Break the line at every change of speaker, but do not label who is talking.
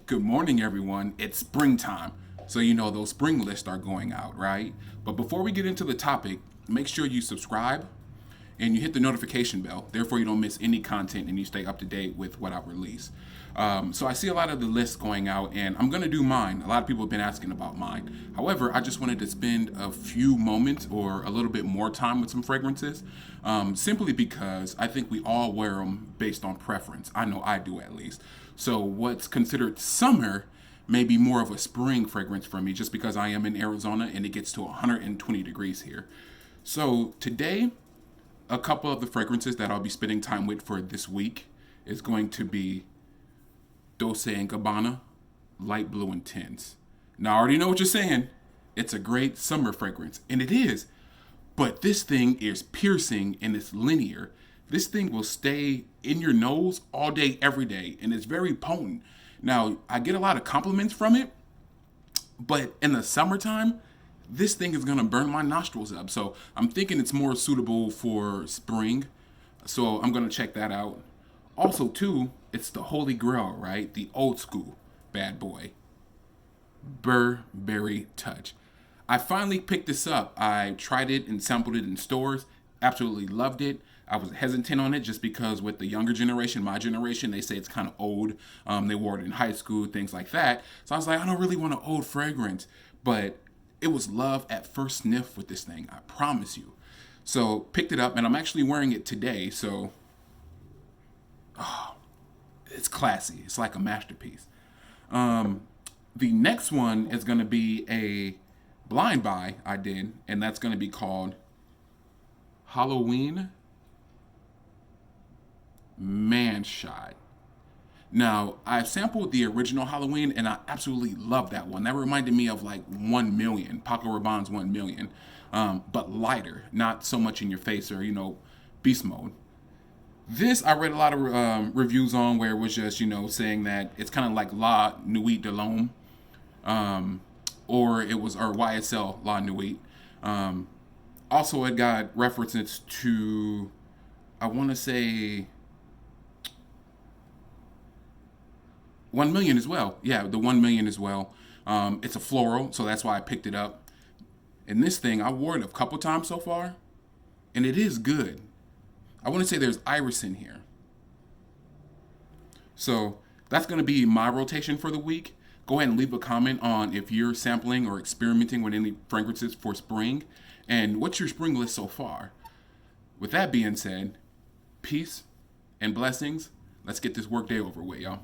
Good morning, everyone. It's springtime. So, those spring lists are going out, right? But before we get into the topic, make sure you subscribe and you hit the notification bell. Therefore, you don't miss any content and you stay up to date with what I release. So, I see a lot of the lists going out, and I'm going to do mine. A lot of people have been asking about mine. However, I just wanted to spend a few moments or a little bit more time with some fragrances, simply because I think we all wear them based on preference. I know I do, at least. So, what's considered summer may be more of a spring fragrance for me, just because I am in Arizona and it gets to 120 degrees here. So, today, a couple of the fragrances that I'll be spending time with for this week is going to be Dolce & Gabbana Light Blue Intense. Now, I already know what you're saying. It's a great summer fragrance, and it is. But this thing is piercing and it's linear. This thing will stay in your nose all day, every day, and it's very potent. Now, I get a lot of compliments from it, but in the summertime, this thing is gonna burn my nostrils up. So I'm thinking it's more suitable for spring. So I'm gonna check that out. Also, too, it's the holy grail, right? The old school bad boy, Burberry Touch. I finally picked this up. I tried it and sampled it in stores. Absolutely loved it. I was hesitant on it just because with the younger generation, my generation, they say it's kind of old. They wore it in high school, things like that. So I was like, I don't really want an old fragrance. But it was love at first sniff with this thing, I promise you. So picked it up, and I'm actually wearing it today. So, it's classy. It's like a masterpiece. The next one is going to be a blind buy I did, and that's going to be called Halloween Man Shot. Now, I've sampled the original Halloween, and I absolutely love that one. That reminded me of like 1 million, Paco Rabanne's 1 million, but lighter, not so much in your face or, beast mode. This, I read a lot of reviews on where it was just, saying that it's kind of like La Nuit de l'Homme, or YSL La Nuit. Also, it got references to, I want to say, 1 million as well. Yeah, the 1 million as well. It's a floral, so that's why I picked it up. And this thing, I wore it a couple times so far, and it is good. I want to say there's iris in here. So that's going to be my rotation for the week. Go ahead and leave a comment on if you're sampling or experimenting with any fragrances for spring, and what's your spring list so far. With that being said, peace and blessings. Let's get this work day over with, y'all.